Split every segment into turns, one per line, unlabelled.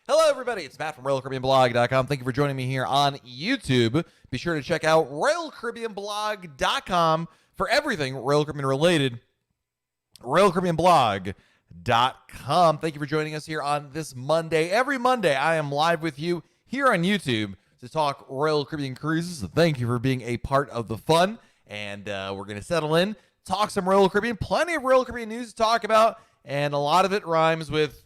Hello, everybody. It's Matt from RoyalCaribbeanBlog.com. Thank you for joining me here on YouTube. Be sure to check out RoyalCaribbeanBlog.com for everything Royal Caribbean related. RoyalCaribbeanBlog.com. Thank you for joining us here on this Monday. Every Monday, I am live with you here on YouTube to talk Royal Caribbean cruises. So thank you for being a part of the fun. And we're going to settle in, talk some Royal Caribbean. Plenty of Royal Caribbean news to talk about. And a lot of it rhymes with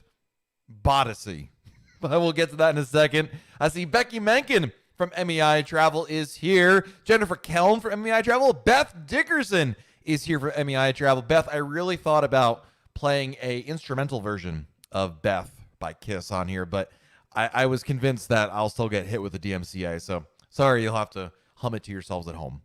Odyssey. But we'll get to that in a second. I see Becky Menken from MEI Travel is here. Jennifer Kelm from MEI Travel. Beth Dickerson is here for MEI Travel. Beth, I really thought about playing a instrumental version of Beth by Kiss on here, but I was convinced that I'll still get hit with the DMCA. So sorry, you'll have to hum it to yourselves at home.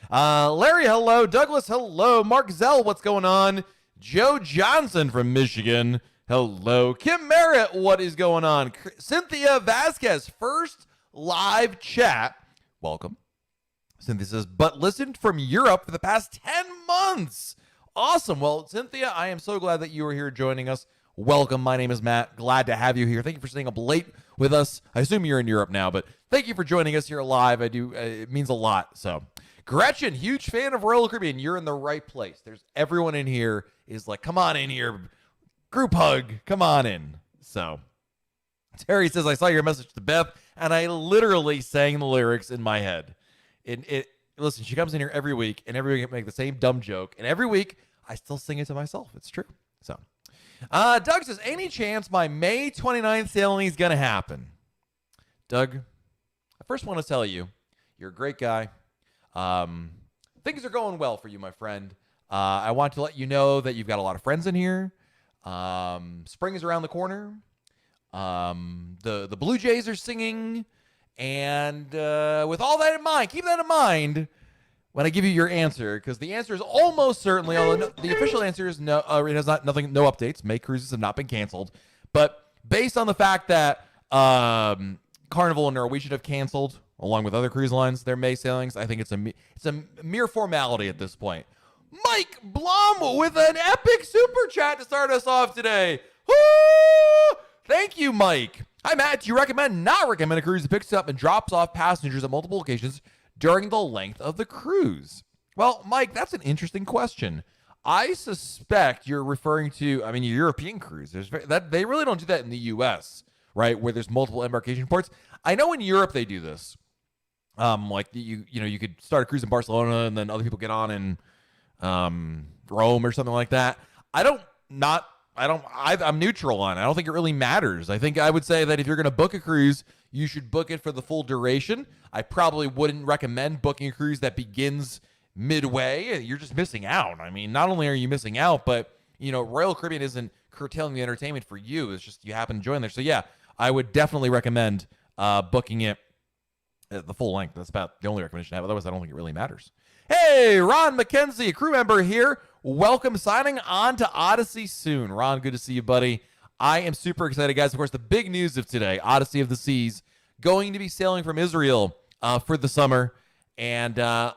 Larry, hello. Douglas, hello. Mark Zell, what's going on? Joe Johnson from Michigan. Hello. Kim Merritt, what is going on? Cynthia Vasquez, first live chat. Welcome. Cynthia says, but listened from Europe for the past 10 months. Awesome. Well, Cynthia, I am so glad that you are here joining us. Welcome. My name is Matt. Glad to have you here. Thank you for staying up late with us. I assume you're in Europe now, but thank you for joining us here live. It means a lot. So, Gretchen, huge fan of Royal Caribbean. You're in the right place. There's everyone in here is like, come on in here. Group hug, come on in. So, Terry says, I saw your message to Beth, and I literally sang the lyrics in my head. Listen, she comes in here every week, and every week I make the same dumb joke, and every week I still sing it to myself. It's true. So, Doug says, any chance my May 29th sailing is going to happen? Doug, I first want to tell you, you're a great guy. Things are going well for you, my friend. I want to let you know that you've got a lot of friends in here. Spring is around the corner. The Blue Jays are singing, and with all that in mind, keep that in mind when I give you your answer, because the answer is almost certainly, although the official answer is no. It has no updates. May cruises have not been canceled, but based on the fact that Carnival and Norwegian have canceled, along with other cruise lines, their May sailings, I think it's a mere formality at this point. Mike Blum with an epic super chat to start us off today. Woo! Thank you, Mike. Hi, Matt. Do you not recommend a cruise that picks up and drops off passengers at multiple locations during the length of the cruise? Well, Mike, that's an interesting question. I suspect you're referring to, your European cruise. They really don't do that in the U.S., right, where there's multiple embarkation ports. I know in Europe they do this. You could start a cruise in Barcelona and then other people get on in Rome or something like that. I'm neutral on it. I don't think it really matters. I would say that if you're going to book a cruise, you should book it for the full duration. I probably wouldn't recommend booking a cruise that begins midway. You're just missing out. Not only are you missing out, but Royal Caribbean isn't curtailing the entertainment for you. It's just you happen to join there. So yeah, I would definitely recommend booking it at the full length. That's about the only recommendation I have. Otherwise, I don't think it really matters. Hey, Ron McKenzie, a crew member here. Welcome, signing on to Odyssey soon. Ron, good to see you, buddy. I am super excited, guys. Of course, the big news of today, Odyssey of the Seas, going to be sailing from Israel for the summer. And I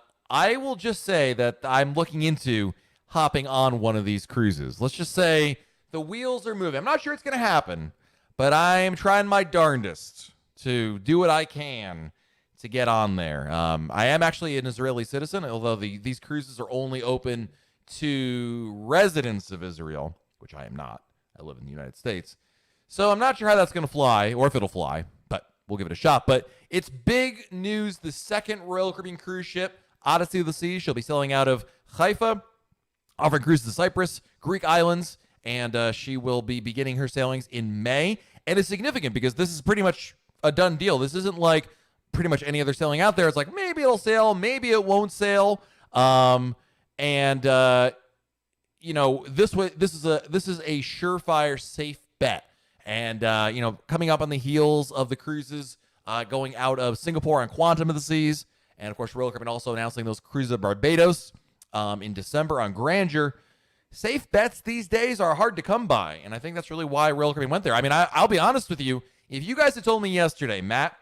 will just say that I'm looking into hopping on one of these cruises. Let's just say the wheels are moving. I'm not sure it's going to happen, but I am trying my darndest to do what I can to get on there. I am actually an Israeli citizen, although these cruises are only open to residents of Israel, which I am not. I live in the United States. So I'm not sure how that's going to fly, or if it'll fly, but we'll give it a shot. But it's big news. The second Royal Caribbean cruise ship, Odyssey of the Seas, she'll be sailing out of Haifa, offering cruises to Cyprus, Greek islands, and she will be beginning her sailings in May. And it's significant because this is pretty much a done deal. This isn't like pretty much any other sailing out there. It's like maybe it'll sail, maybe it won't sail. This is a surefire, safe bet. And coming up on the heels of the cruises going out of Singapore and Quantum of the Seas, and of course Royal Caribbean also announcing those cruises of Barbados in December on Grandeur. Safe bets these days are hard to come by, and I think that's really why Royal Caribbean went there. I'll be honest with you. If you guys had told me yesterday, Matt,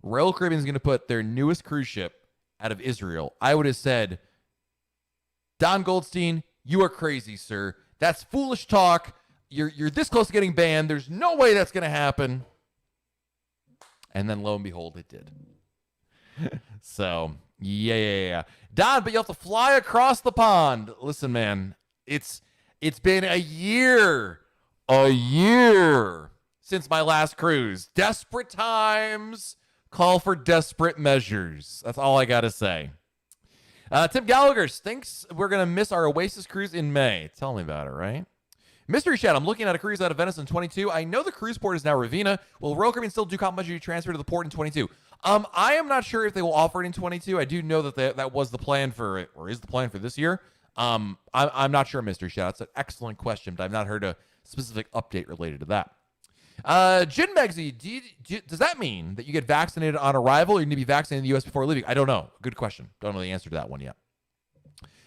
Royal Caribbean is going to put their newest cruise ship out of Israel, I would have said, Don Goldstein, you are crazy, sir. That's foolish talk. You're this close to getting banned. There's no way that's going to happen. And then lo and behold, it did. So, yeah. Don, but you have to fly across the pond. Listen, man, it's been a year since my last cruise. Desperate times call for desperate measures. That's all I got to say. Tim Gallagher thinks we're going to miss our Oasis cruise in May. Tell me about it, right? Mystery Chat, I'm looking at a cruise out of Venice in 22. I know the cruise port is now Ravenna. Will Royal Caribbean still do complimentary transfer to the port in 22? I am not sure if they will offer it in 22. I do know that that was the plan for it, or is the plan for this year. I'm not sure, Mystery Chat. That's an excellent question, but I've not heard a specific update related to that. Jin Megsy, does that mean that you get vaccinated on arrival, or you need to be vaccinated in the U.S. before leaving? I don't know. Good question. Don't know the answer to that one yet.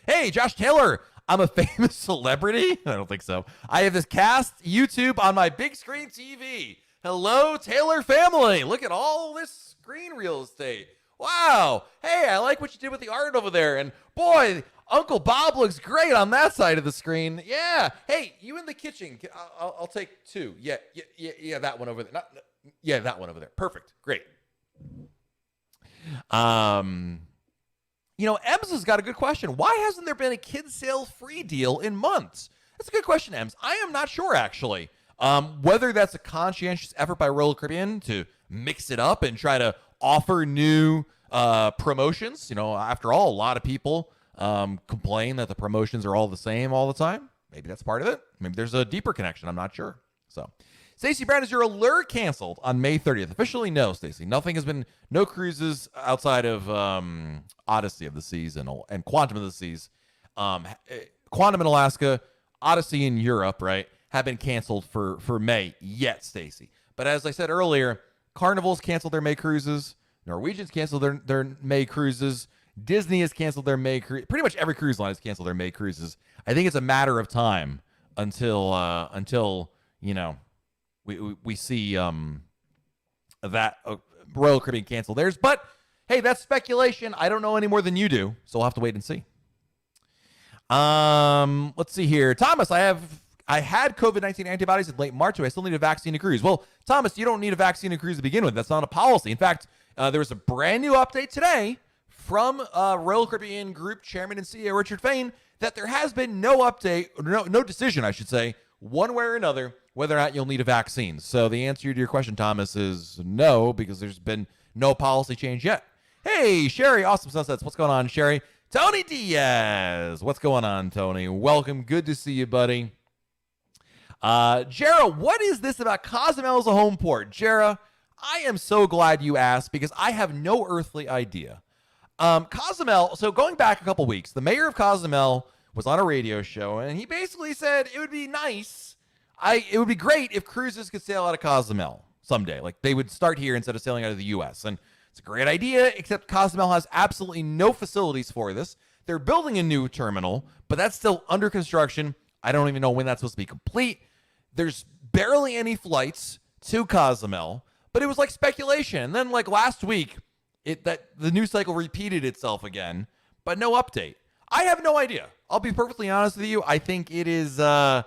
Hey, Josh Taylor. I'm a famous celebrity? I don't think so. I have this cast YouTube on my big screen TV. Hello, Taylor family. Look at all this screen real estate. Wow. Hey, I like what you did with the art over there. And boy, Uncle Bob looks great on that side of the screen. Yeah. Hey, you in the kitchen. I'll take two. Yeah, that one over there. Yeah, that one over there. Perfect. Great. Ems has got a good question. Why hasn't there been a kids sale free deal in months? That's a good question, Ems. I am not sure, actually. Whether that's a conscientious effort by Royal Caribbean to mix it up and try to offer new promotions. After all, a lot of people complain that the promotions are all the same all the time. Maybe that's part of it. Maybe there's a deeper connection. I'm not sure. So, Stacey Brown, is your allure canceled on May 30th? Officially, no, Stacey. No cruises outside of Odyssey of the Seas and Quantum of the Seas. Quantum in Alaska, Odyssey in Europe, right, have been canceled for May yet, Stacey. But as I said earlier, Carnival's canceled their May cruises. Norwegian's canceled their May cruises. Disney has canceled their May cruise. Pretty much every cruise line has canceled their May cruises. I think it's a matter of time until we see that Royal Caribbean cancel theirs. But hey, that's speculation. I don't know any more than you do, so we'll have to wait and see. Let's see here. Thomas, I had COVID-19 antibodies in late March, so I still need a vaccine to cruise. Well, Thomas, you don't need a vaccine to cruise to begin with. That's not a policy. In fact, there was a brand new update today from Royal Caribbean Group Chairman and CEO Richard Fain that there has been no update, no decision, I should say, one way or another, whether or not you'll need a vaccine. So the answer to your question, Thomas, is no, because there's been no policy change yet. Hey, Sherry, Awesome Sunsets. What's going on, Sherry? Tony Diaz. What's going on, Tony? Welcome. Good to see you, buddy. Jera, what is this about Cozumel as a home port? Jera, I am so glad you asked because I have no earthly idea. Cozumel, so going back a couple weeks, the mayor of Cozumel was on a radio show, and he basically said it would be nice, it would be great if cruises could sail out of Cozumel someday. Like, they would start here instead of sailing out of the U.S., and it's a great idea, except Cozumel has absolutely no facilities for this. They're building a new terminal, but that's still under construction. I don't even know when that's supposed to be complete. There's barely any flights to Cozumel, but it was like speculation. And then like last week, the news cycle repeated itself again, but no update. I have no idea. I'll be perfectly honest with you. I think it is. I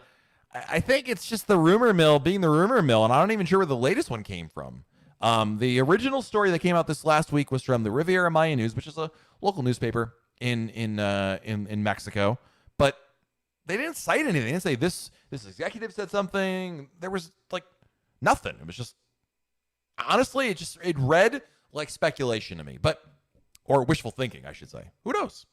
think it's just the rumor mill being the rumor mill, and I'm not even sure where the latest one came from. The original story that came out this last week was from the Riviera Maya News, which is a local newspaper in Mexico, but they didn't cite anything. They didn't say this executive said something. There was like nothing. It was just, honestly, it read like speculation to me, or wishful thinking, I should say. Who knows?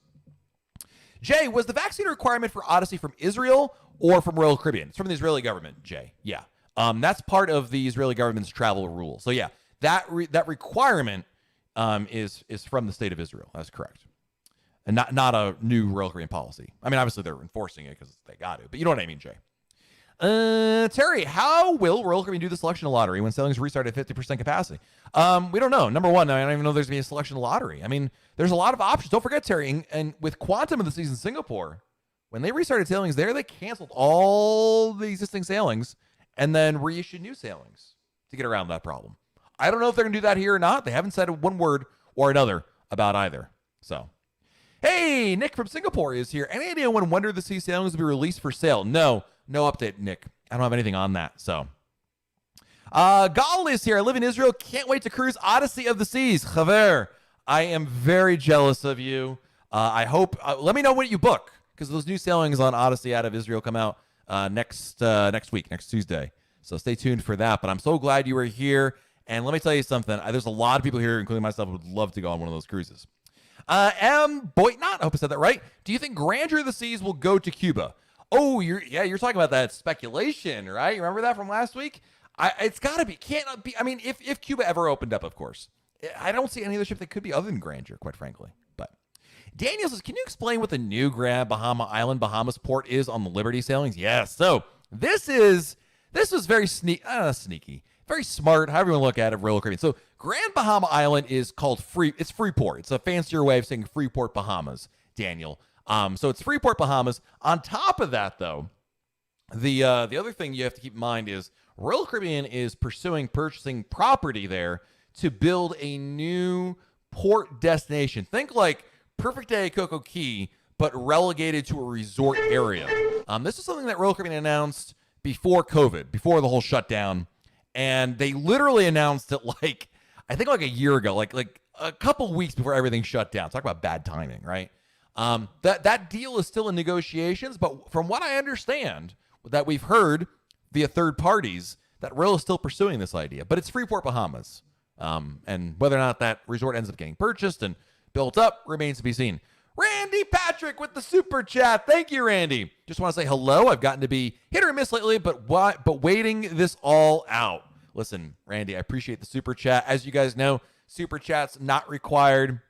Jay, was the vaccine requirement for Odyssey from Israel or from Royal Caribbean? It's from the Israeli government, Jay. Yeah. That's part of the Israeli government's travel rule. So yeah, that requirement is from the state of Israel. That's correct. And not a new Royal Caribbean policy. I mean, obviously they're enforcing it because they got to, but you know what I mean, Jay. Terry, how will Royal Caribbean do the selection lottery when sailings restart at 50% capacity? We don't know. Number one, I don't even know there's going to be a selection lottery. I mean, there's a lot of options. Don't forget, Terry, and with Quantum of the Seas in Singapore, when they restarted sailings there, they canceled all the existing sailings and then reissued new sailings to get around that problem. I don't know if they're going to do that here or not. They haven't said one word or another about either. So, hey, Nick from Singapore is here. Any idea when Wonder of the Sea sailings will be released for sale? No update, Nick. I don't have anything on that. So, Gal is here. I live in Israel. Can't wait to cruise Odyssey of the Seas. Chaver, I am very jealous of you. I hope, let me know what you book, because those new sailings on Odyssey out of Israel come out next week, next Tuesday. So stay tuned for that. But I'm so glad you were here. And let me tell you something. There's a lot of people here, including myself, who would love to go on one of those cruises. Boytnot, I hope I said that right. Do you think Grandeur of the Seas will go to Cuba? Oh, you're talking about that speculation, right? You remember that from last week? It's got to be. Can't be. I mean, if Cuba ever opened up, of course. I don't see any other ship that could be other than Grandeur, quite frankly. But Daniel says, can you explain what the new Grand Bahama Island, Bahamas port is on the Liberty sailings? Yes. So this was very sneaky, very smart, however you want to look at it, Royal Caribbean. So Grand Bahama Island is called it's Freeport. It's a fancier way of saying Freeport, Bahamas, Daniel. So it's Freeport, Bahamas. On top of that, though, the other thing you have to keep in mind is Royal Caribbean is purchasing property there to build a new port destination. Think like Perfect Day Coco Key, but relegated to a resort area. This is something that Royal Caribbean announced before COVID, before the whole shutdown, and they literally announced it I think a year ago, like a couple weeks before everything shut down. Talk about bad timing, right? That deal is still in negotiations, but from what I understand, that we've heard via third parties, that Royal is still pursuing this idea, but it's Freeport, Bahamas. And whether or not that resort ends up getting purchased and built up remains to be seen. Randy Patrick with the super chat. Thank you, Randy. Just want to say hello. I've gotten to be hit or miss lately, but waiting this all out. Listen, Randy, I appreciate the super chat. As you guys know, super chats not required.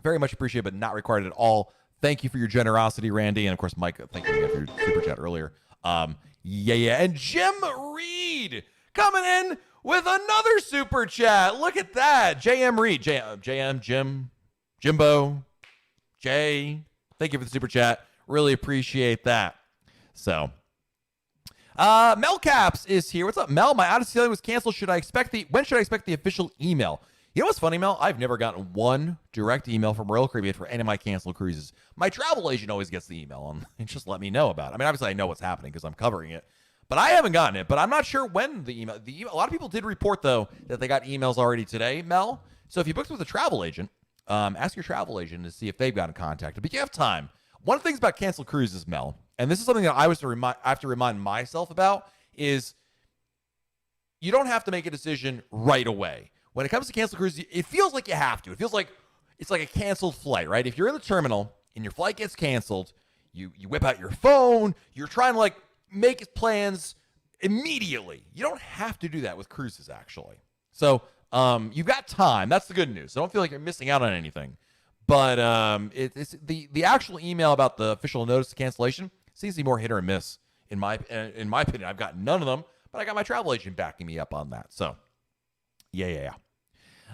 Very much appreciated, but not required at all. Thank you for your generosity, Randy. And of course, Mike, thank you for your super chat earlier. Yeah. And Jim Reed coming in with another super chat. Look at that. JM Reed. JM, Jim, Jimbo, Jay. Thank you for the super chat. Really appreciate that. So, Mel Caps is here. What's up, Mel? My Odyssey sailing was canceled. When should I expect the official email? You know what's funny, Mel? I've never gotten one direct email from Royal Caribbean for any of my canceled cruises. My travel agent always gets the email and just let me know about it. I mean, obviously I know what's happening because I'm covering it, but I haven't gotten it. But I'm not sure when the email. A lot of people did report though that they got emails already today, Mel. So if you booked with a travel agent, ask your travel agent to see if they've gotten contacted. But you have time. One of the things about canceled cruises, Mel, and this is something that I have to remind myself about, is you don't have to make a decision right away. When it comes to canceled cruises, it feels like you have to. It feels like it's like a canceled flight, right? If you're in the terminal and your flight gets canceled, you whip out your phone. You're trying to make plans immediately. You don't have to do that with cruises, actually. So you've got time. That's the good news. So don't feel like you're missing out on anything. But it's the actual email about the official notice of cancellation seems to be more hit or miss in my opinion. I've got none of them, but I got my travel agent backing me up on that. So yeah.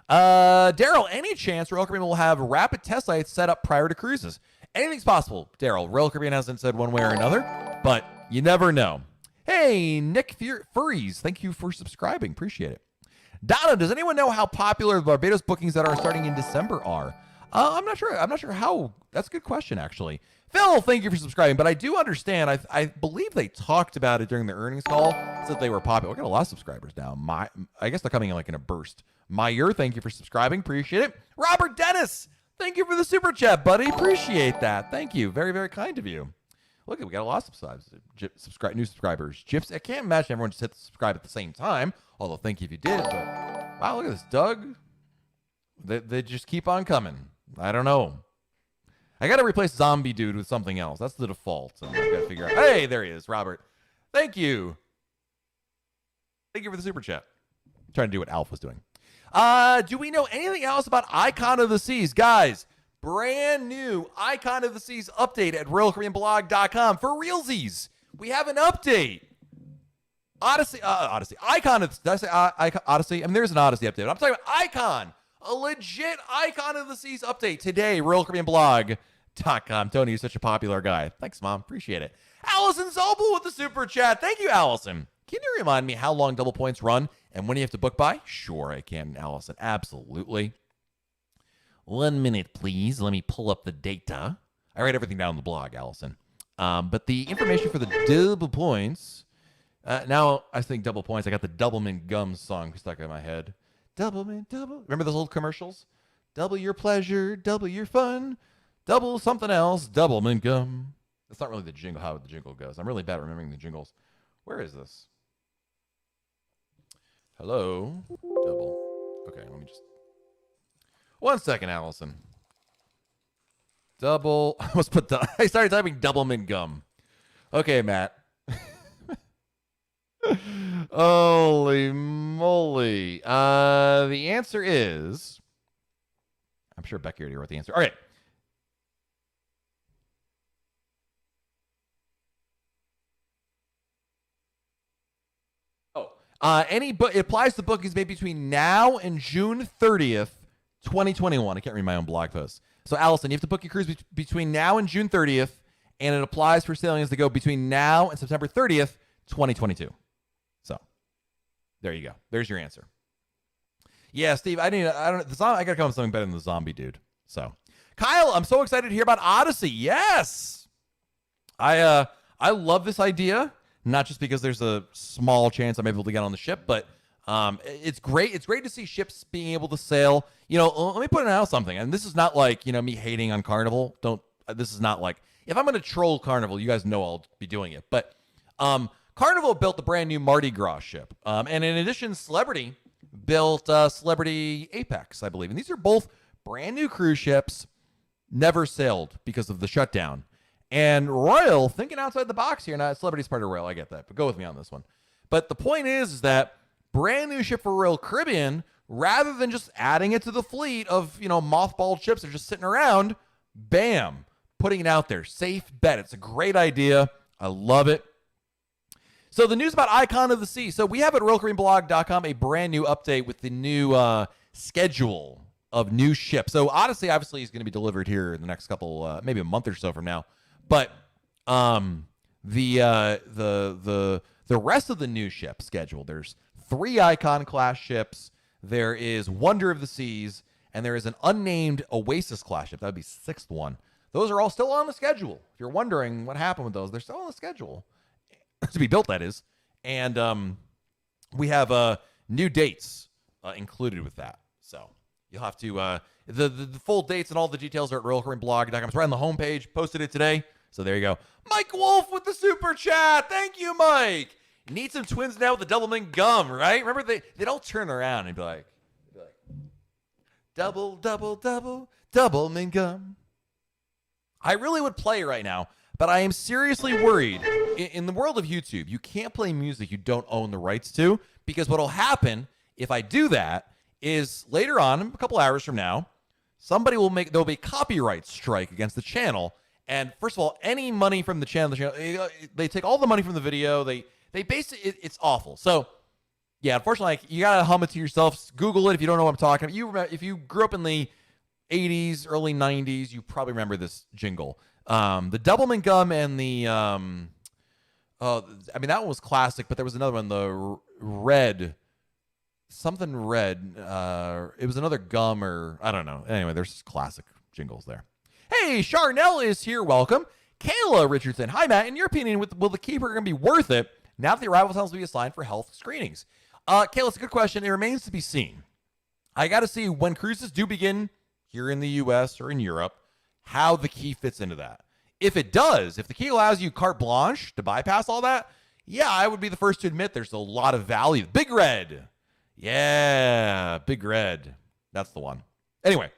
Daryl, any chance Royal Caribbean will have rapid test sites set up prior to cruises? Anything's possible, Daryl. Royal Caribbean hasn't said one way or another, but you never know. Hey, Nick Furries, thank you for subscribing. Appreciate it. Donna, does anyone know how popular the Barbados bookings that are starting in December are? I'm not sure. I'm not sure how. That's a good question, actually. Phil, thank you for subscribing. But I do understand. I believe they talked about it during the earnings call. Said they were popular. We got a lot of subscribers now. I guess they're coming in in a burst. Meyer, thank you for subscribing. Appreciate it. Robert Dennis, thank you for the super chat, buddy. Appreciate that. Thank you. Very, very kind of you. Look, we got a lot of new subscribers. Gyps, I can't imagine everyone just hit the subscribe at the same time. Although, thank you if you did. But wow, look at this, Doug. They just keep on coming. I don't know. I got to replace Zombie Dude with something else. That's the default. So I got to figure out. Hey, there he is, Robert. Thank you. Thank you for the super chat. I'm trying to do what Alf was doing. Do we know anything else about Icon of the Seas? Guys, brand new Icon of the Seas update at RoyalCaribbeanBlog.com. For realsies, we have an update. Odyssey. Icon of, did I say Odyssey? I mean, there's an Odyssey update. I'm talking about Icon. A legit Icon of the Seas update today, RoyalCaribbeanBlog.com. Tony, you're such a popular guy. Thanks, Mom. Appreciate it. Allison Zobel with the super chat. Thank you, Allison. Can you remind me how long double points run and when you have to book by? Sure, I can, Allison. Absolutely. 1 minute, please. Let me pull up the data. I write everything down on the blog, Allison. But the information for the double points Now I think double points. I got the Doublemint Gum song stuck in my head. Doublemint, double. Remember those old commercials? Double your pleasure, double your fun, double something else, Doublemint Gum. That's not really the jingle, how the jingle goes. I'm really bad at remembering the jingles. Where is this? Hello? Double. Okay, let me just... 1 second, Allison. Double... I started typing Doublemint Gum. Okay, Matt. Holy moly. The answer is... I'm sure Becky already wrote the answer. All right. It applies to bookings made between now and June 30th, 2021. I can't read my own blog post. So, Allison, you have to book your cruise between now and June 30th, and it applies for sailings that go between now and September 30th, 2022. So, there you go. There's your answer. Yeah, Steve, I gotta come up with something better than the zombie dude. So, Kyle, I'm so excited to hear about Odyssey. Yes, I love this idea. Not just because there's a small chance I'm able to get on the ship, but it's great. It's great to see ships being able to sail. Let me put out something, and this is not like me hating on Carnival. This is not like if I'm going to troll Carnival, you guys know I'll be doing it. But Carnival built the brand new Mardi Gras ship, and in addition, Celebrity built Celebrity Apex, I believe, and these are both brand new cruise ships, never sailed because of the shutdown. And Royal, thinking outside the box here, now Celebrity's part of Royal, I get that, but go with me on this one. But the point is that brand new ship for Royal Caribbean, rather than just adding it to the fleet of, mothballed ships that are just sitting around, bam, putting it out there. Safe bet. It's a great idea. I love it. So the news about Icon of the Sea. So we have at RoyalCaribbeanBlog.com a brand new update with the new schedule of new ships. So Odyssey obviously is going to be delivered here in the next couple, maybe a month or so from now. But the rest of the new ship schedule, there's 3 Icon class ships, there is Wonder of the Seas, and there is an unnamed Oasis class ship. That would be 6th one. Those are all still on the schedule. If you're wondering what happened with those, they're still on the schedule to be built. That is, and we have new dates included with that. So you'll have to the full dates and all the details are at RoyalCaribbeanBlog.com. It's right on the homepage. Posted it today. So there you go. Mike Wolf with the super chat. Thank you, Mike. Need some twins now with the Doublemint Gum, right? Remember, they don't turn around and be like, double, double, double, Doublemint Gum. I really would play right now, but I am seriously worried. In the world of YouTube, you can't play music you don't own the rights to, because what will happen if I do that is later on, a couple hours from now, there'll be a copyright strike against the channel. And first of all, any money from the channel, they take all the money from the video. They basically, it's awful. So, yeah, unfortunately, you got to hum it to yourself. Google it if you don't know what I'm talking about. If you grew up in the 80s, early 90s, you probably remember this jingle. The Doublemint Gum and the, that one was classic, but there was another one, the red, something red. It was another gum or, I don't know. Anyway, there's classic jingles there. Hey, Charnel is here. Welcome. Kayla Richardson. Hi, Matt. In your opinion, will the Keeper going to be worth it now that the arrival times will be assigned for health screenings? Kayla, it's a good question. It remains to be seen. I got to see when cruises do begin here in the U.S. or in Europe, how the key fits into that. If it does, if the key allows you carte blanche to bypass all that, yeah, I would be the first to admit there's a lot of value. Big Red. Yeah, Big Red. That's the one. Anyway,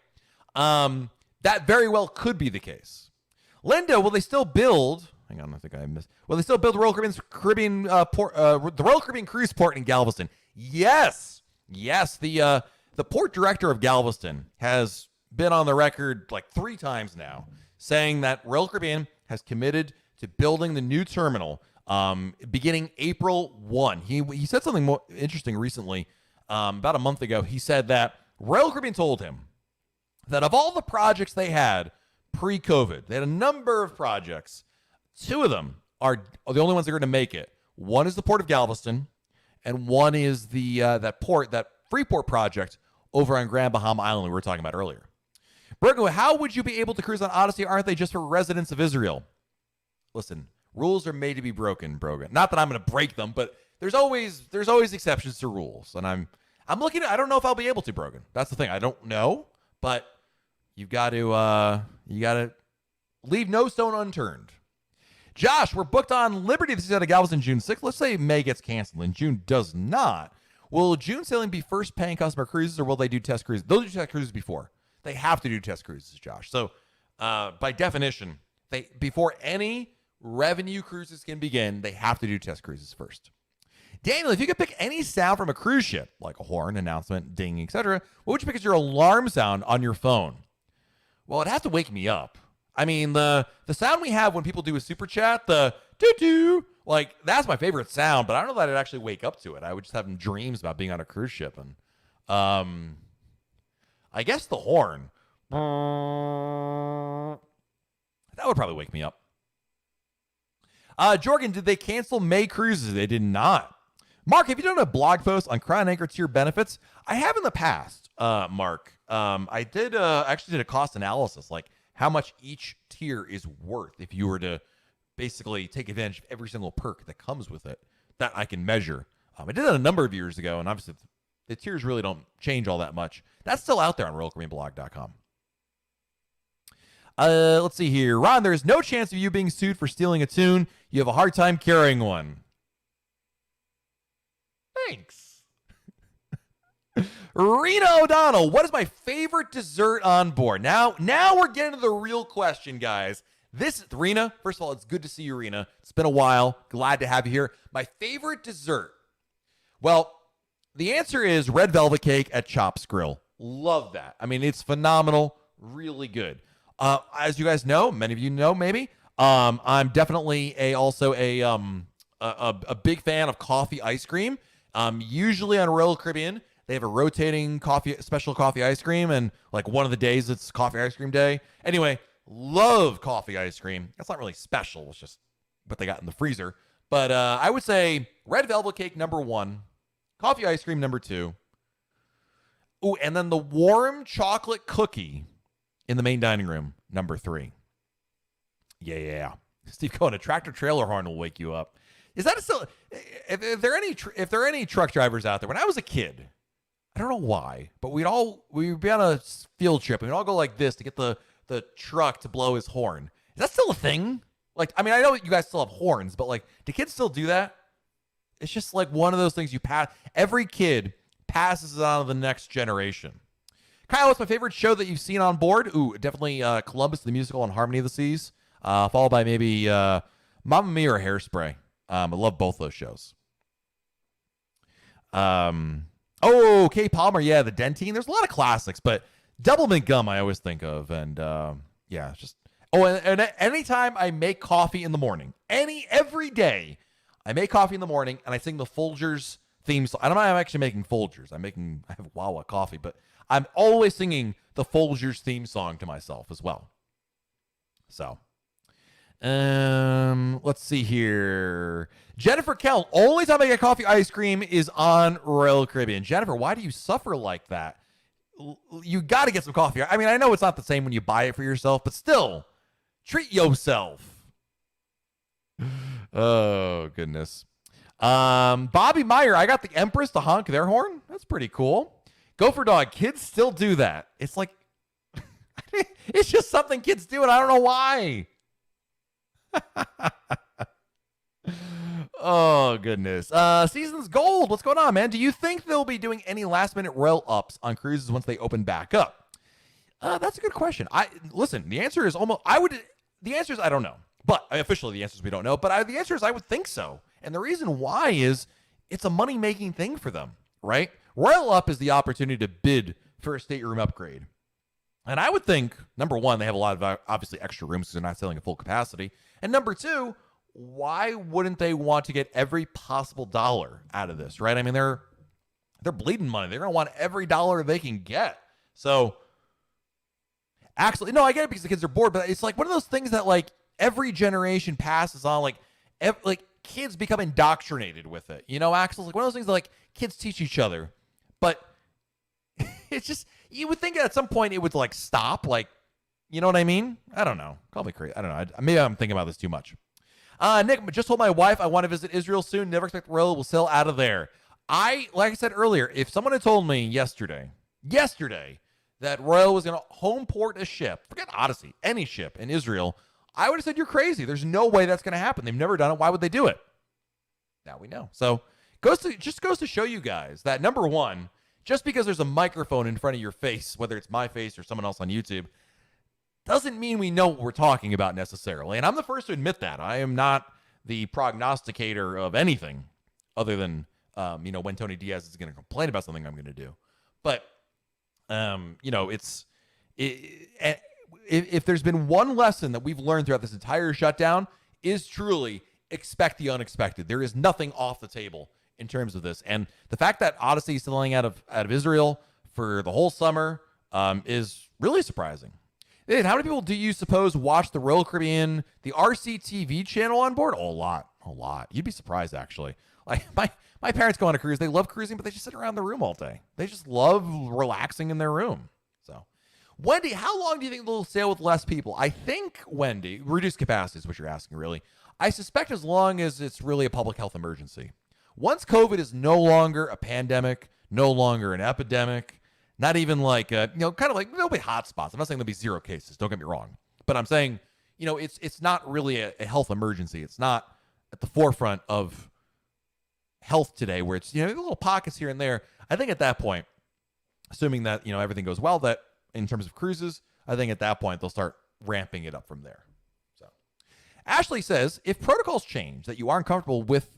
that very well could be the case. Linda, will they still build? Hang on, I think I missed. Will they still build the Royal Caribbean port, the Royal Caribbean Cruise Port in Galveston? Yes. The port director of Galveston has been on the record like 3 times now, saying that Royal Caribbean has committed to building the new terminal beginning April 1. He said something more interesting recently, about a month ago. He said that Royal Caribbean told him that of all the projects they had pre-COVID, they had a number of projects. 2 of them are the only ones that are going to make it. One is the Port of Galveston, and one is that Freeport project over on Grand Bahama Island we were talking about earlier. Bergo, how would you be able to cruise on Odyssey? Aren't they just for residents of Israel? Listen, Rules are made to be broken. Not that I'm going to break them, but there's always exceptions to rules. And I'm looking at, I don't know if I'll be able to, Brogan. That's the thing. I don't know, but you got to leave no stone unturned. Josh, we're booked on Liberty this is out of Galveston June 6th. Let's say May gets canceled and June does not. Will June sailing be first paying customer cruises, or will they do test cruises? They'll do test cruises before. They have to do test cruises, Josh. So by definition, before any revenue cruises can begin, they have to do test cruises first. Daniel, if you could pick any sound from a cruise ship, like a horn, announcement, ding, etc., what would you pick as your alarm sound on your phone? Well, it'd have to wake me up. I mean, the sound we have when people do a super chat, the doo-doo, like, that's my favorite sound, but I don't know that I'd actually wake up to it. I would just have dreams about being on a cruise ship. And I guess the horn. That would probably wake me up. Jorgen, did they cancel May cruises? They did not. Mark, have you done a blog post on Crown Anchor tier benefits? I have in the past, Mark. I did actually did a cost analysis, like how much each tier is worth if you were to basically take advantage of every single perk that comes with it that I can measure. I did it a number of years ago, and obviously the tiers really don't change all that much. That's still out there on RoyalCaribbeanBlog.com. Let's see here. Ron, there's no chance of you being sued for stealing a tune. You have a hard time carrying one. Thanks. Rena O'Donnell, what is my favorite dessert on board? Now we're getting to the real question, guys. This is Rena. First of all, it's good to see you, Rena. It's been a while. Glad to have you here. My favorite dessert. Well, the answer is red velvet cake at Chops Grill. Love that. I mean, it's phenomenal. Really good. As you guys know, many of you know maybe, I'm definitely also a big fan of coffee ice cream. Usually on Royal Caribbean, they have a rotating special coffee ice cream, and like one of the days it's coffee ice cream day. Anyway, love coffee ice cream. That's not really special. It's just what they got in the freezer. But I would say red velvet cake number 1, coffee ice cream number 2. Ooh, and then the warm chocolate cookie in the main dining room, number 3. Yeah. Steve Cohen, a tractor trailer horn will wake you up. Is that still? If there are any truck drivers out there, when I was a kid, I don't know why, but we'd be on a field trip and we'd all go like this to get the truck to blow his horn. Is that still a thing? Like, I mean, I know you guys still have horns, but like, do kids still do that? It's just like one of those things you pass. Every kid passes it on to the next generation. Kyle, what's my favorite show that you've seen on board? Ooh, definitely Columbus, the musical, and Harmony of the Seas, followed by maybe Mamma Mia or Hairspray. I love both those shows. Kay Palmer, yeah, the Dentine. There's a lot of classics, but Double Mint Gum I always think of, and yeah, just and anytime I make coffee in the morning, every day, I make coffee in the morning and I sing the Folgers theme song. I don't know. I'm actually making Folgers. I have Wawa coffee, but I'm always singing the Folgers theme song to myself as well. So, let's see here. Jennifer Kell, only time I get coffee ice cream is on Royal Caribbean. Jennifer, why do you suffer like that? You got to get some coffee. I mean, I know it's not the same when you buy it for yourself, but still, treat yourself. Oh, goodness. Bobby Meyer, I got the Empress to honk their horn. That's pretty cool. Gopher Dog, kids still do that. It's like, it's just something kids do, and I don't know why. Oh, goodness. Seasons Gold, what's going on, man? Do you think they'll be doing any last-minute royal ups on cruises once they open back up? That's a good question. Listen, the answer is I don't know. But officially the answer is we don't know. But the answer is I would think so. And the reason why is it's a money-making thing for them, right? Royal Up is the opportunity to bid for a stateroom upgrade. And I would think, number one, they have a lot of obviously extra rooms because they're not selling at full capacity. And number two, why wouldn't they want to get every possible dollar out of this, right? I mean, they're bleeding money. They're going to want every dollar they can get. So, actually, no, I get it because the kids are bored, but it's like one of those things that like every generation passes on, like kids become indoctrinated with it. You know, Axel, like one of those things that like kids teach each other. But it's just, you would think at some point it would like stop, like, you know what I mean? I don't know. Call me crazy. I don't know. Maybe I'm thinking about this too much. Nick, just told my wife I want to visit Israel soon. Never expect Royal will sail out of there. Like I said earlier, if someone had told me yesterday, that Royal was going to home port a ship, forget Odyssey, any ship in Israel, I would have said, you're crazy. There's no way that's going to happen. They've never done it. Why would they do it? Now we know. So just goes to show you guys that, number one, just because there's a microphone in front of your face, whether it's my face or someone else on YouTube, doesn't mean we know what we're talking about necessarily. And I'm the first to admit that. I am not the prognosticator of anything other than, when Tony Diaz is going to complain about something I'm going to do. But, if there's been one lesson that we've learned throughout this entire shutdown, is truly expect the unexpected. There is nothing off the table in terms of this. And the fact that Odyssey is selling out of Israel for the whole summer is really surprising. And how many people do you suppose watch the Royal Caribbean, the RCTV channel on board? Oh, a lot. You'd be surprised, actually. Like my parents go on a cruise. They love cruising, but they just sit around the room all day. They just love relaxing in their room. So, Wendy, how long do you think they'll sail with less people? I think, Wendy, reduced capacity is what you're asking, really. I suspect as long as it's really a public health emergency. Once COVID is no longer a pandemic, no longer an epidemic, not even like, kind of like, there'll be hot spots. I'm not saying there'll be zero cases. Don't get me wrong. But I'm saying, it's not really a health emergency. It's not at the forefront of health today where it's, little pockets here and there. I think at that point, assuming that, everything goes well, that in terms of cruises, I think at that point, they'll start ramping it up from there. So Ashley says, if protocols change that you aren't comfortable with,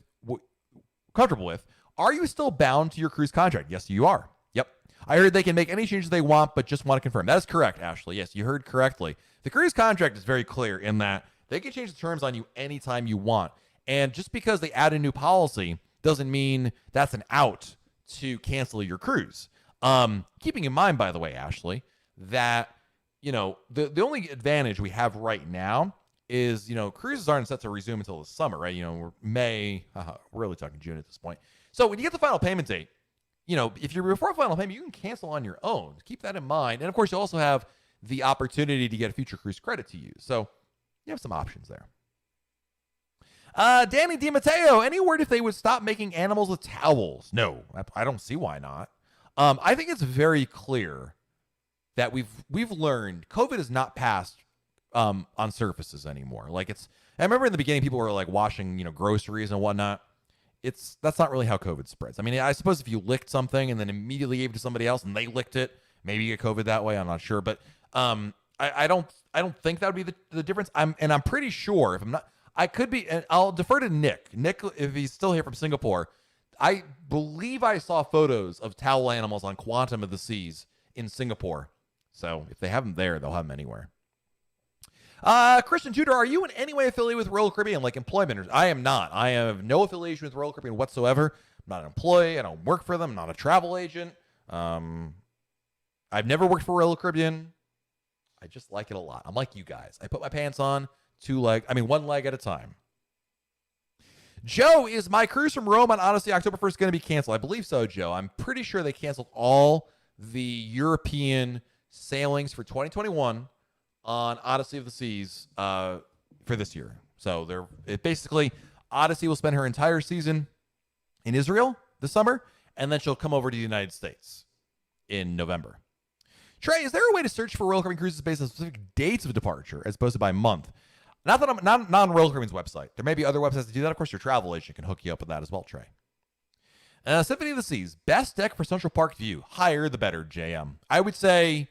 are you still bound to your cruise contract? Yes, you are. Yep. I heard they can make any changes they want, but just want to confirm. That is correct, Ashley. Yes, you heard correctly. The cruise contract is very clear in that they can change the terms on you anytime you want. And just because they add a new policy doesn't mean that's an out to cancel your cruise. Keeping in mind, by the way, Ashley, that, the only advantage we have right now is, cruises aren't set to resume until the summer, right? We're May, we're really talking June at this point. So when you get the final payment date, if you're before final payment, you can cancel on your own. Keep that in mind. And of course, you also have the opportunity to get a future cruise credit to use. So you have some options there. Danny DiMatteo, any word if they would stop making animals with towels? No, I don't see why not. I think it's very clear that we've learned COVID is not passed on surfaces anymore. Like I remember in the beginning, people were like washing, groceries and whatnot. That's not really how COVID spreads. I mean, I suppose if you licked something and then immediately gave it to somebody else and they licked it, maybe you get COVID that way. I'm not sure, but I don't think that would be the difference. I'm pretty sure if I'm not, I could be, and I'll defer to Nick. Nick, if he's still here from Singapore, I believe I saw photos of towel animals on Quantum of the Seas in Singapore. So if they have them there, they'll have them anywhere. Christian Tudor, are you in any way affiliated with Royal Caribbean, like employment? I am not. I have no affiliation with Royal Caribbean whatsoever. I'm not an employee. I don't work for them. I'm not a travel agent. I've never worked for Royal Caribbean. I just like it a lot. I'm like you guys. I put my pants on one leg at a time. Joe, is my cruise from Rome on Odyssey October 1st going to be canceled? I believe so, Joe. I'm pretty sure they canceled all the European sailings for 2021 on Odyssey of the Seas for this year. So basically, Odyssey will spend her entire season in Israel this summer, and then she'll come over to the United States in November. Trey, is there a way to search for Royal Caribbean cruises based on specific dates of departure as opposed to by month? Not that I'm not on Royal Caribbean's website. There may be other websites to do that. Of course, your travel agent can hook you up with that as well, Trey. Symphony of the Seas, best deck for Central Park view. Higher the better, JM. I would say,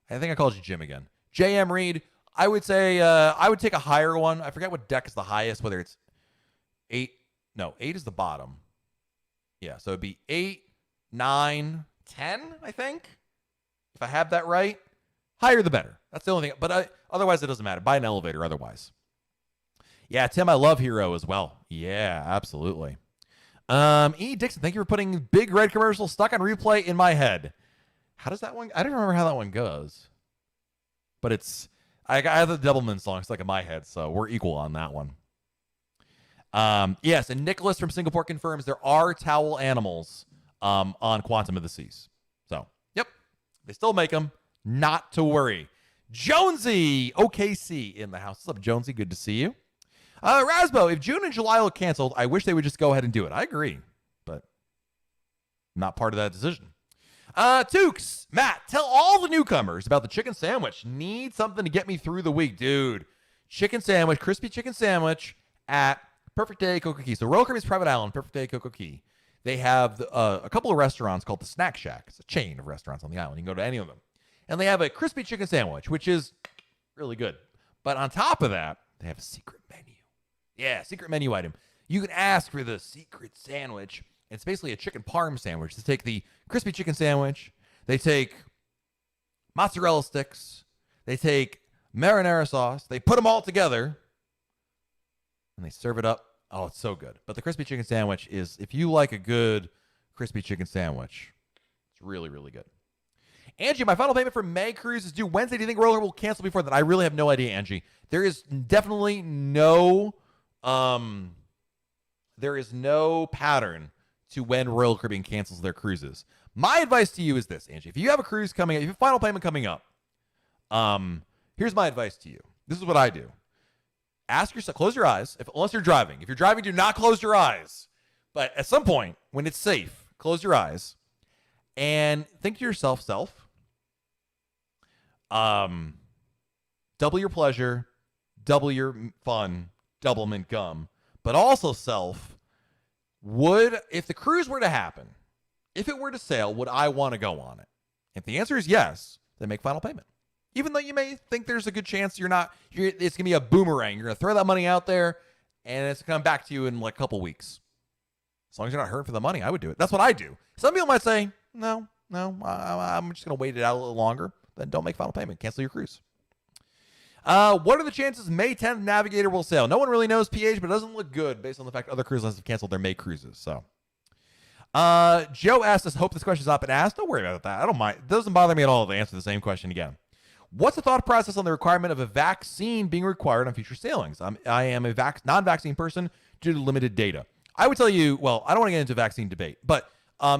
I think I called you Jim again. JM Reed, I would say I would take a higher one. I forget what deck is the highest, whether it's 8. No, 8 is the bottom. Yeah, so it'd be 8, 9, 10, I think. If I have that right. Higher the better. That's the only thing. But otherwise, it doesn't matter. Buy an elevator otherwise. Yeah, Tim, I love Hero as well. Yeah, absolutely. E. Dixon, thank you for putting Big Red commercial stuck on replay in my head. How does that one? I don't remember how that one goes. But I have the Doublemint song stuck in my head, so we're equal on that one. Yes, and Nicholas from Singapore confirms there are towel animals on Quantum of the Seas. So, yep, they still make them. Not to worry. Jonesy, OKC in the house. What's up, Jonesy? Good to see you. Rasbo, if June and July look canceled, I wish they would just go ahead and do it. I agree, but not part of that decision. Tukes, Matt, tell all the newcomers about the chicken sandwich. Need something to get me through the week, dude. Chicken sandwich, crispy chicken sandwich at Perfect Day Cocoa Key. So Royal Caribbean's Private Island, Perfect Day Cocoa Key. They have a couple of restaurants called the Snack Shack. It's a chain of restaurants on the island. You can go to any of them. And they have a crispy chicken sandwich, which is really good. But on top of that, they have a secret menu. Yeah, secret menu item. You can ask for the secret sandwich. It's basically a chicken parm sandwich. They take the crispy chicken sandwich. They take mozzarella sticks. They take marinara sauce. They put them all together. And they serve it up. Oh, it's so good. But the crispy chicken sandwich is, if you like a good crispy chicken sandwich, it's really, really good. Angie, my final payment for May cruise is due Wednesday. Do you think Royal Caribbean will cancel before that? I really have no idea, Angie. There is definitely no pattern to when Royal Caribbean cancels their cruises. My advice to you is this, Angie. If you have a cruise coming up, if you have a final payment coming up, here's my advice to you. This is what I do. Ask yourself, close your eyes, unless you're driving. If you're driving, do not close your eyes. But at some point, when it's safe, close your eyes and think to yourself, double your pleasure, double your fun, double mint gum. But also if the cruise were to happen, if it were to sail, would I want to go on it? If the answer is yes, then make final payment. Even though you may think there's a good chance it's going to be a boomerang. You're going to throw that money out there, and it's going to come back to you in like a couple weeks. As long as you're not hurting for the money, I would do it. That's what I do. Some people might say, no, I'm just going to wait it out a little longer. Then don't make final payment. Cancel your cruise. What are the chances May 10th Navigator will sail? No one really knows, PH, but it doesn't look good based on the fact other cruise lines have canceled their May cruises. So, Joe asked us, hope this question's not been asked. Don't worry about that. I don't mind. It doesn't bother me at all to answer the same question again. What's the thought process on the requirement of a vaccine being required on future sailings? I am a non-vaccine person due to limited data. I would tell you, well, I don't want to get into vaccine debate, but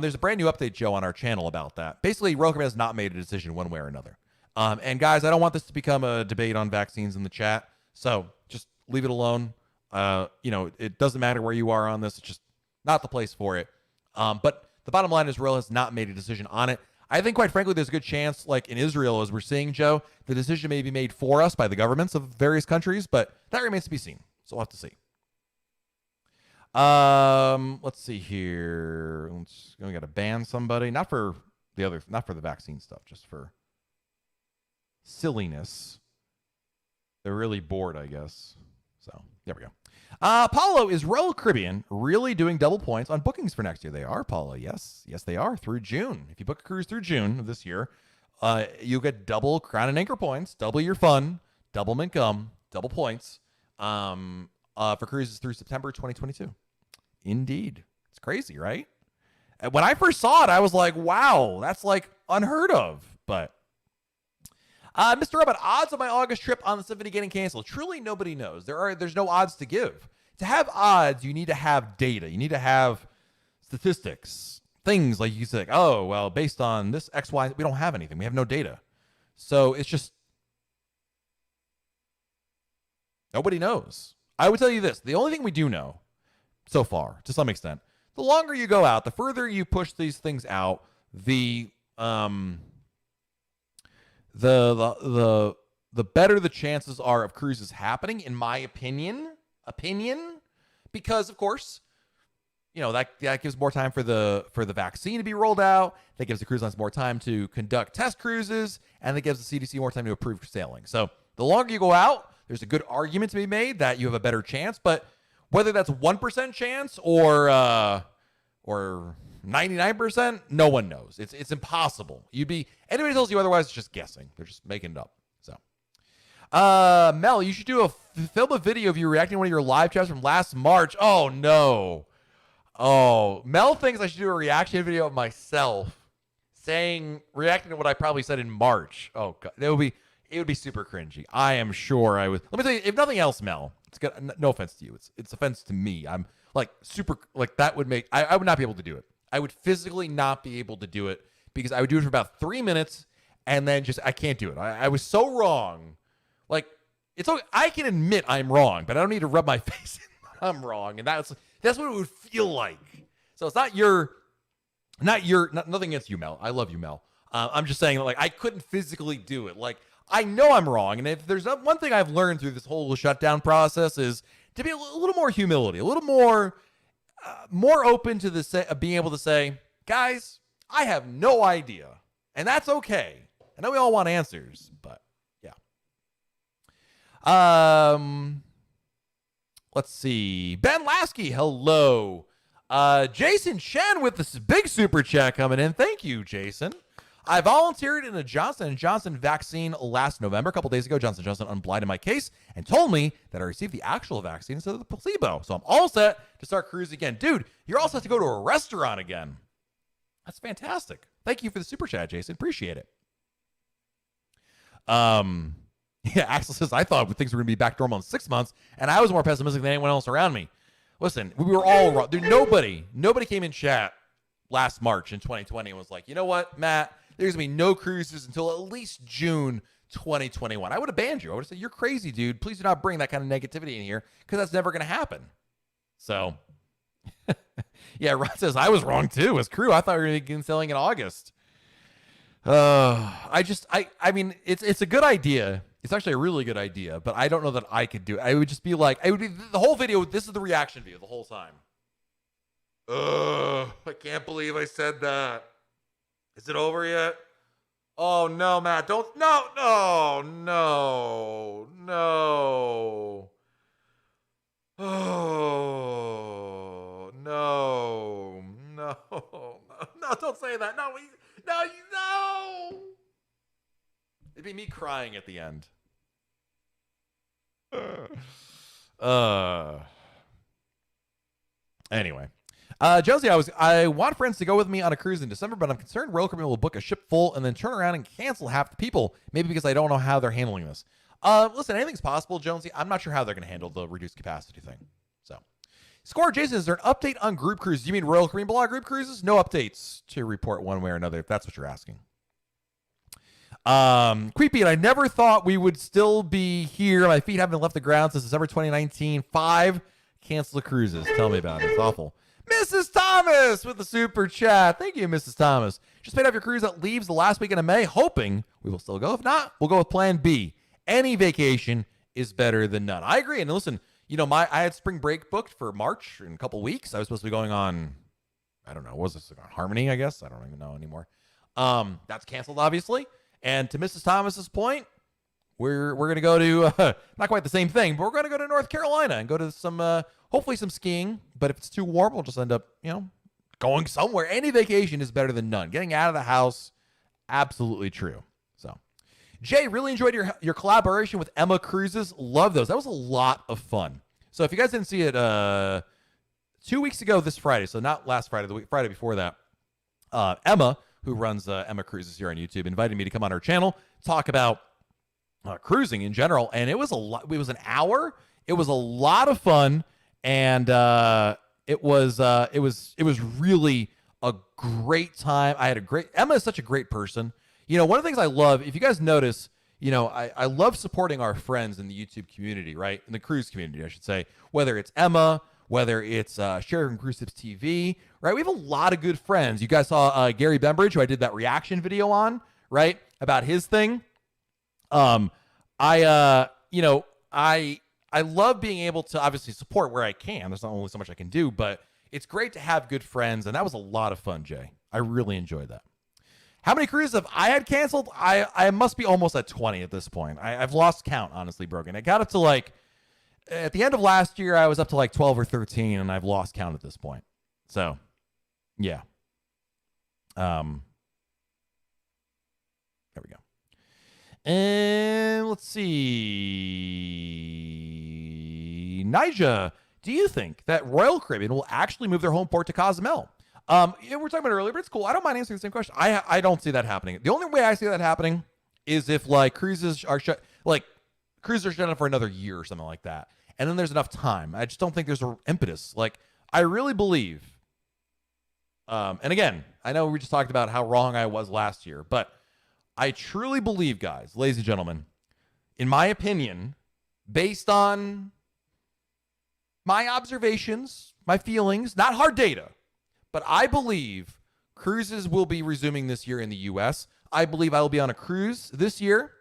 there's a brand new update, Joe, on our channel about that. Basically, Royal Caribbean has not made a decision one way or another. And guys, I don't want this to become a debate on vaccines in the chat, so just leave it alone. It doesn't matter where you are on this. It's just not the place for it. But the bottom line is Royal has not made a decision on it. I think, quite frankly, there's a good chance, like in Israel, as we're seeing, Joe, the decision may be made for us by the governments of various countries, but that remains to be seen. So we'll have to see. Let's see here. We got to ban somebody, not for the vaccine stuff, just for silliness. They're really bored, I guess. So there we go. Paulo, is Royal Caribbean really doing double points on bookings for next year? They are, Paulo. Yes, they are through June. If you book a cruise through June of this year, you'll get double Crown and Anchor points, double your fun, double mint gum, double points for cruises through September 2022. Indeed. It's crazy, right? And when I first saw it, I was like, wow, that's like unheard of. But Mr. Robot, odds of my August trip on the Symphony getting canceled. Truly, nobody knows. There's no odds to give. To have odds, you need to have data. You need to have statistics. Things like you say, oh, well, based on this X, Y, we don't have anything. We have no data. So it's just, nobody knows. I would tell you this. The only thing we do know so far, to some extent, the longer you go out, the further you push these things out, the better the chances are of cruises happening, in my opinion, because of course, that gives more time for the vaccine to be rolled out. That gives the cruise lines more time to conduct test cruises, and that gives the CDC more time to approve sailing. So the longer you go out, there's a good argument to be made that you have a better chance. But whether that's 1% chance or 99%, no one knows. It's impossible. Anybody tells you otherwise, it's just guessing. They're just making it up. So, Mel, you should film a video of you reacting to one of your live chats from last March. Oh no. Oh, Mel thinks I should do a reaction video of myself reacting to what I probably said in March. Oh god, it would be super cringy. I am sure I would. Let me tell you, if nothing else, Mel, no offense to you. It's offense to me. I'm like super, like that would make, I would not be able to do it. I would physically not be able to do it because I would do it for about 3 minutes and then I can't do it. I was so wrong. Like, it's okay. I can admit I'm wrong, but I don't need to rub my face in that I'm wrong. And that's what it would feel like. So it's nothing against you, Mel. I love you, Mel. I'm just saying, like, I couldn't physically do it. Like, I know I'm wrong. And if there's one thing I've learned through this whole shutdown process is to be a little more humility, a little more open to being able to say, guys, I have no idea. And that's okay. I know we all want answers, but yeah. Let's see. Ben Lasky, hello. Jason Chen with this big super chat coming in. Thank you, Jason. I volunteered in a Johnson & Johnson vaccine last November. A couple days ago, Johnson & Johnson unblinded my case and told me that I received the actual vaccine instead of the placebo. So I'm all set to start cruising again. Dude, you're all set to go to a restaurant again. That's fantastic. Thank you for the super chat, Jason. Appreciate it. Yeah, Axel says, I thought things were going to be back normal in 6 months, and I was more pessimistic than anyone else around me. Listen, we were all wrong. Dude, nobody came in chat last March in 2020 and was like, you know what, Matt, there's going to be no cruises until at least June 2021. I would have banned you. I would have said, you're crazy, dude. Please do not bring that kind of negativity in here because that's never going to happen. So, yeah, Ron says, I was wrong too. As crew, I thought we were going to begin selling in August. I mean, it's a good idea. It's actually a really good idea, but I don't know that I could do it. I would just be like, the whole video. This is the reaction video the whole time. I can't believe I said that. Is it over yet? Oh no, Matt, no. Oh, no, don't say that. No. It'd be me crying at the end. Anyway. Josie, I want friends to go with me on a cruise in December, but I'm concerned Royal Caribbean will book a ship full and then turn around and cancel half the people, maybe because I don't know how they're handling this. Listen, anything's possible, Jonesy. I'm not sure how they're going to handle the reduced capacity thing. So, Score, Jason, is there an update on group cruises? You mean Royal Caribbean Blog group cruises? No updates to report one way or another, if that's what you're asking. Creepy, and I never thought we would still be here. My feet haven't left the ground since December 2019. 5 canceled cruises. Tell me about it. It's awful. Mrs. Thomas with the super chat. Thank you, Mrs. Thomas. Just paid off your cruise that leaves the last weekend of May, hoping we will still go. If not, we'll go with plan B. Any vacation is better than none. I agree. And listen, you know, I had spring break booked for March in a couple weeks. I was supposed to be going on, I don't know, what was this, on Harmony, I guess? I don't even know anymore. That's canceled, obviously. And to Mrs. Thomas's point, we're going to go to, not quite the same thing, but we're going to go to North Carolina and go to some, hopefully some skiing. But if it's too warm, we'll just end up, going somewhere. Any vacation is better than none. Getting out of the house, absolutely true. So, Jay, really enjoyed your collaboration with Emma Cruises. Love those. That was a lot of fun. So if you guys didn't see it 2 weeks ago this Friday, so not last Friday, the Friday before that, Emma, who runs Emma Cruises here on YouTube, invited me to come on her channel, talk about cruising in general. And it was it was an hour. It was a lot of fun. And it was really a great time. Emma is such a great person. One of the things I love, if you guys notice, I love supporting our friends in the YouTube community, right? In the cruise community, I should say, whether it's Emma, whether it's Sheridan Cruise Tips TV, right? We have a lot of good friends. You guys saw Gary Bembridge, who I did that reaction video on, right? About his thing. I love being able to obviously support where I can. There's not only so much I can do, but it's great to have good friends. And that was a lot of fun, Jay. I really enjoyed that. How many cruises have I had canceled? I must be almost at 20 at this point. I've lost count, honestly, Brogan. I got up to at the end of last year, I was up to 12 or 13, and I've lost count at this point. So, yeah. There we go. And let's see. Nija, do you think that Royal Caribbean will actually move their home port to Cozumel? We were talking about it earlier, but it's cool. I don't mind answering the same question. I don't see that happening. The only way I see that happening is if cruises are shut, cruises are shut down for another year or something like that. And then there's enough time. I just don't think there's an impetus. I really believe, and again, I know we just talked about how wrong I was last year, but I truly believe, guys, ladies and gentlemen, in my opinion, based on my observations, my feelings, not hard data, but I believe cruises will be resuming this year in the U.S. I believe I will be on a cruise this year.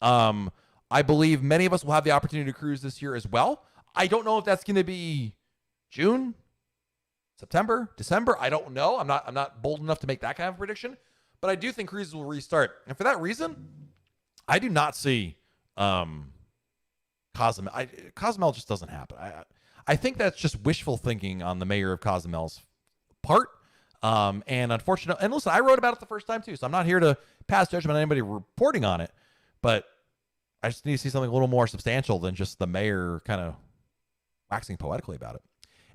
I believe many of us will have the opportunity to cruise this year as well. I don't know if that's going to be June, September, December. I don't know. I'm not bold enough to make that kind of prediction, but I do think cruises will restart. And for that reason, I do not see Cozumel. Cozumel just doesn't happen. I think that's just wishful thinking on the mayor of Cozumel's part. And unfortunately, and listen, I wrote about it the first time too, so I'm not here to pass judgment on anybody reporting on it, but I just need to see something a little more substantial than just the mayor kind of waxing poetically about it.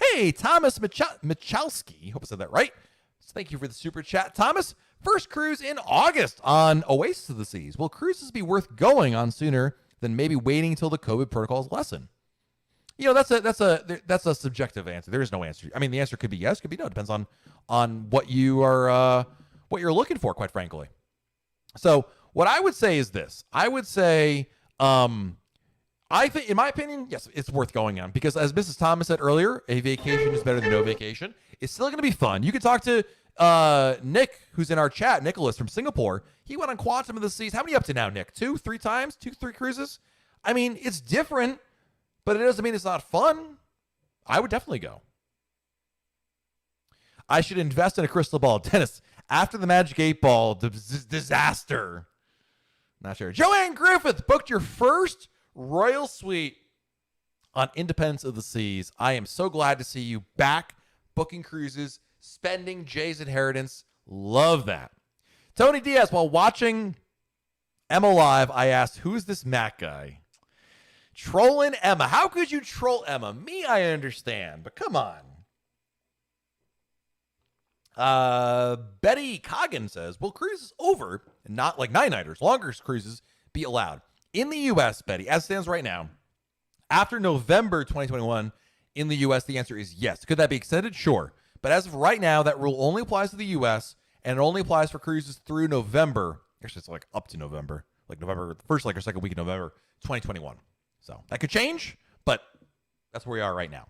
Hey, Thomas Michalski, hope I said that right. So thank you for the super chat, Thomas. First cruise in August on Oasis of the Seas. Will cruises be worth going on sooner than maybe waiting until the COVID protocols lessen? You know, that's a subjective answer. There is no answer. I mean, the answer could be yes, could be no. It depends on what you are what you're looking for, quite frankly. So what I would say is this. I would say, I think, in my opinion, yes, it's worth going on because, as Mrs. Thomas said earlier, a vacation is better than no vacation. It's still going to be fun. You can talk to Nick, who's in our chat, Nicholas from Singapore. He went on Quantum of the Seas. How many up to now, Nick? 2, 3 times? 2, 3 cruises? I mean, it's different, but it doesn't mean it's not fun. I would definitely go. I should invest in a crystal ball. Dennis, after the Magic 8 Ball disaster. Not sure. Joanne Griffith booked your first Royal Suite on Independence of the Seas. I am so glad to see you back booking cruises, spending Jay's inheritance. Love that. Tony Diaz, while watching Emma live, I asked, who's this Matt guy? Trolling Emma. How could you troll Emma? Me, I understand, but come on. Betty Coggin says, will cruises over, not like 9-nighters, longer cruises, be allowed? In the U.S., Betty, as it stands right now, after November 2021, in the U.S., the answer is yes. Could that be extended? Sure. But as of right now, that rule only applies to the U.S., and it only applies for cruises through November. Actually, it's like up to November, like November, the first or second week of November 2021. So that could change, but that's where we are right now.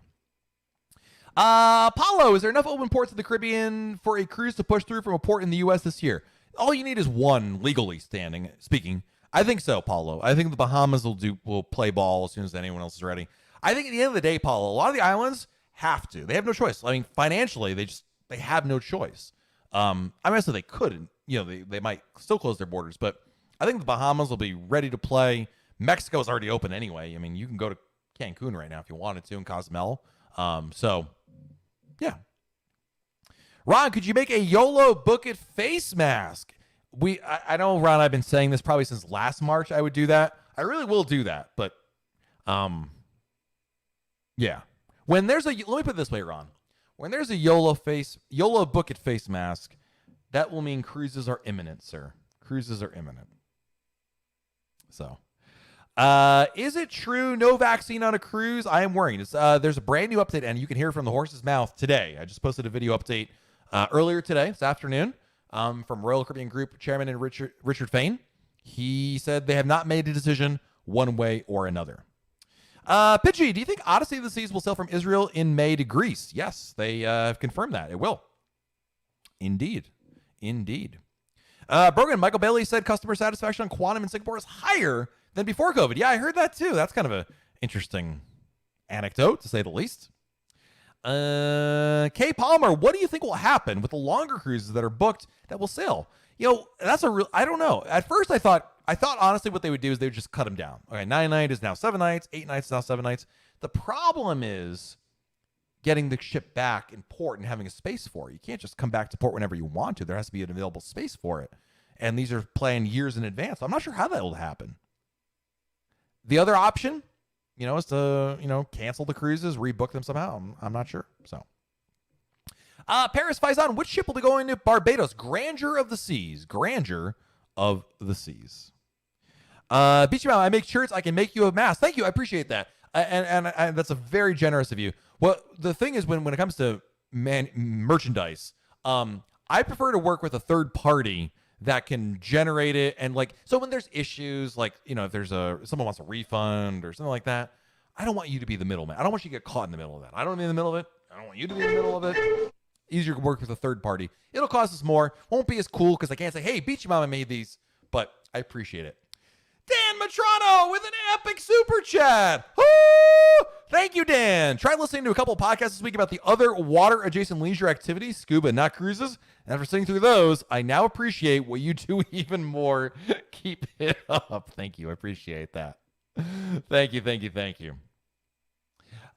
Paulo, is there enough open ports in the Caribbean for a cruise to push through from a port in the U.S. this year? All you need is one, legally speaking. I think so, Paulo. I think the Bahamas will play ball as soon as anyone else is ready. I think at the end of the day, Paulo, a lot of the islands have to. They have no choice. I mean, financially, they have no choice. I'm going to say they couldn't. You know, they might still close their borders, but I think the Bahamas will be ready to play. Mexico is already open anyway. I mean, you can go to Cancun right now if you wanted to, in Cozumel. So, yeah. Ron, could you make a YOLO Book It face mask? I know, Ron, I've been saying this probably since last March I would do that. I really will do that, but yeah. When there's let me put it this way, Ron. When there's a YOLO Book It face mask, that will mean cruises are imminent, sir. Cruises are imminent. So, is it true no vaccine on a cruise? I am worried. There's a brand new update, and you can hear it from the horse's mouth today. I just posted a video update earlier today, this afternoon, from Royal Caribbean Group Chairman and Richard Fain. He said they have not made a decision one way or another. Pidgey, do you think Odyssey of the Seas will sail from Israel in May to Greece? Yes, they have confirmed that. It will. Indeed. Brogan, Michael Bailey said customer satisfaction on Quantum in Singapore is higher than before COVID. Yeah, I heard that too. That's kind of an interesting anecdote, to say the least. Kay Palmer, what do you think will happen with the longer cruises that are booked that will sail? You know, that's I don't know. At first I thought honestly what they would do is they would just cut them down. Okay, 9 nights is now 7 nights, 8 nights is now 7 nights. The problem is getting the ship back in port and having a space for it. You can't just come back to port whenever you want to. There has to be an available space for it. And these are planned years in advance. So I'm not sure how that will happen. The other option, is to, cancel the cruises, rebook them somehow. I'm not sure. So, Paris Faison, which ship will be going to Barbados? Grandeur of the Seas. Grandeur of the Seas. Beachy Mom, I make shirts. I can make you a mask. Thank you. I appreciate that. And that's a very generous of you. Well, the thing is, when it comes to merchandise, I prefer to work with a third party that can generate it. And like, so when there's issues, like, you know, if there's someone wants a refund or something like that, I don't want you to be the middleman. I don't want you to get caught in the middle of that. I don't want to be in the middle of it. I don't want you to be in the middle of it. Easier to work with a third party. It'll cost us more. Won't be as cool because I can't say, hey, Beachy Mama made these, but I appreciate it. Dan Matrano with an epic super chat. Woo! Thank you, Dan. Tried listening to a couple of podcasts this week about the other water-adjacent leisure activities, scuba, not cruises. And after sitting through those, I now appreciate what you do even more. Keep it up. Thank you. I appreciate that. Thank you.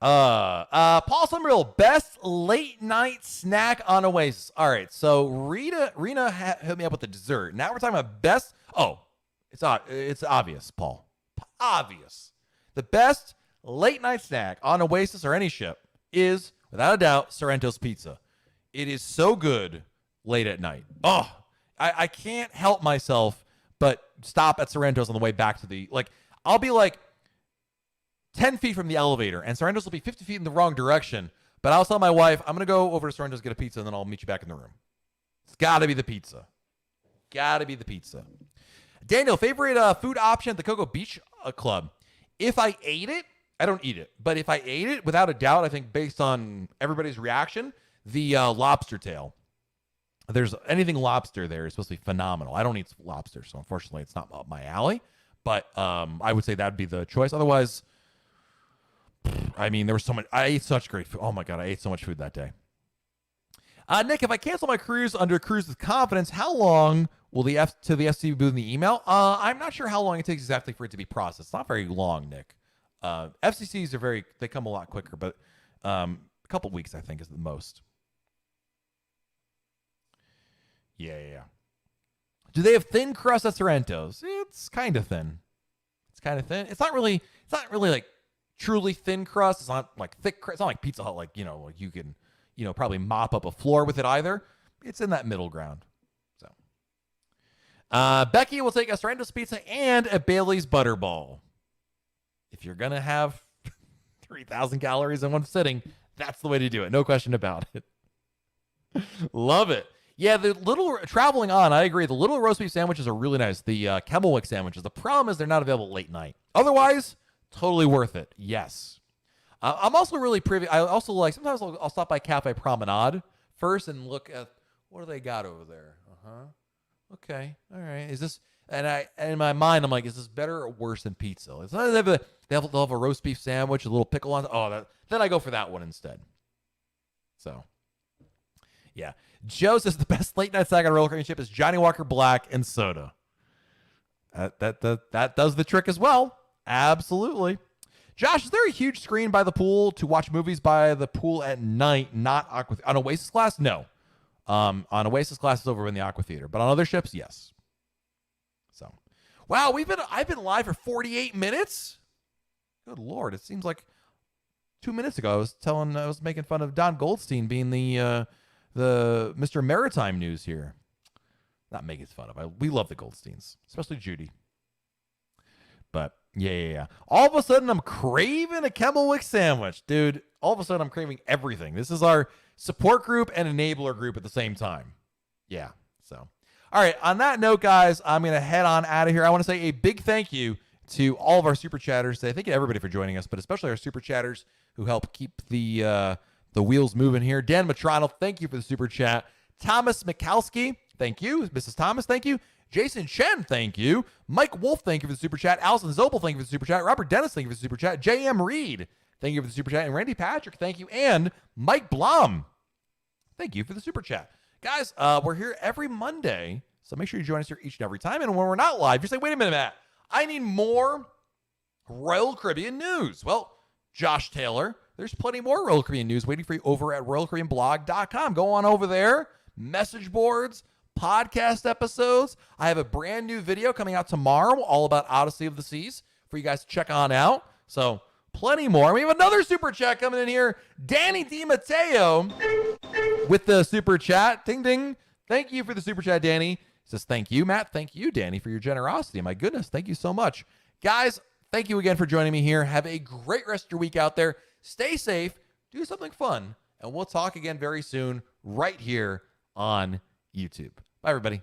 Paul Summerville, best late night snack on Oasis. All right, so Rena hit me up with the dessert. Now we're talking about best. Oh, it's obvious, Paul. Obvious. The best late night snack on Oasis or any ship is, without a doubt, Sorrento's Pizza. It is so good late at night. Oh, I can't help myself but stop at Sorrento's on the way back to the, like, I'll be like 10 feet from the elevator, and Sorrento's will be 50 feet in the wrong direction, but I'll tell my wife, I'm going to go over to Sorrento's, get a pizza, and then I'll meet you back in the room. It's got to be the pizza. Daniel, favorite food option at the Cocoa Beach Club? If I ate it, I don't eat it. But if I ate it, without a doubt, I think based on everybody's reaction, the lobster tail. There's anything lobster there is supposed to be phenomenal. I don't eat lobster, so unfortunately it's not up my alley. But I would say that'd be the choice. Otherwise, I mean, there was so much. I ate such great food. Oh my God, I ate so much food that day. Nick, if I cancel my cruise under Cruise with Confidence, how long will the FCC booth in the email? I'm not sure how long it takes exactly for it to be processed. It's not very long, Nick. FCCs are they come a lot quicker, but a couple weeks, I think, is the most. Yeah. Do they have thin crust at Sorrento's? It's kind of thin. It's not really like truly thin crust. It's not like thick crust. It's not like Pizza Hut, like, like you can, probably mop up a floor with it either. It's in that middle ground. So, Becky will take a Sorrento's pizza and a Bailey's Butterball. If you're going to have 3,000 calories in one sitting, that's the way to do it. No question about it. Love it. Yeah, the little traveling on, I agree. The little roast beef sandwiches are really nice. The Kemmelwick sandwiches. The problem is they're not available late night. Otherwise, totally worth it. Yes. I'm also really privy. I also like, sometimes I'll stop by Cafe Promenade first and look at what do they got over there. Okay. All right. Is this, and in my mind, I'm like, is this better or worse than pizza? It's not, they'll have a roast beef sandwich, a little pickle on. Then I go for that one instead. So, yeah. Joe says the best late night snack on a roller coaster ship is Johnny Walker Black and soda. That does the trick as well. Absolutely. Josh, is there a huge screen by the pool to watch movies by the pool at night? Not on Oasis class? No. On Oasis class is over in the Aqua Theater, but on other ships, yes. So, wow, I've been live for 48 minutes. Good Lord, it seems like 2 minutes ago I was making fun of Don Goldstein being the Mr. Maritime News here. Not making fun of. We love the Goldsteins, especially Judy. But yeah. All of a sudden, I'm craving a Kemmelwick sandwich, dude. All of a sudden, I'm craving everything. This is our support group and enabler group at the same time. Yeah. So, all right. On that note, guys, I'm gonna head on out of here. I want to say a big thank you to all of our super chatters today. Thank you to everybody for joining us, but especially our super chatters who help keep the wheels moving here. Dan Matrano, thank you for the super chat. Thomas Mikowski, thank you. Mrs. Thomas, thank you. Jason Chen, thank you. Mike Wolf, thank you for the super chat. Allison Zobel, thank you for the super chat. Robert Dennis, thank you for the super chat. J.M. Reed, thank you for the super chat. And Randy Patrick, thank you. And Mike Blum, thank you for the super chat. Guys, we're here every Monday, so make sure you join us here each and every time. And when we're not live, you say, wait a minute, Matt, I need more Royal Caribbean news. Well, Josh Taylor, there's plenty more Royal Caribbean news waiting for you over at RoyalCaribbeanBlog.com. Go on over there, message boards, podcast episodes. I have a brand new video coming out tomorrow all about Odyssey of the Seas for you guys to check on out. So plenty more. We have another super chat coming in here. Danny DiMatteo with the super chat. Ding, ding. Thank you for the super chat, Danny. He says, thank you, Matt. Thank you, Danny, for your generosity. My goodness. Thank you so much. Guys, thank you again for joining me here. Have a great rest of your week out there. Stay safe. Do something fun. And we'll talk again very soon right here on YouTube. Bye, everybody.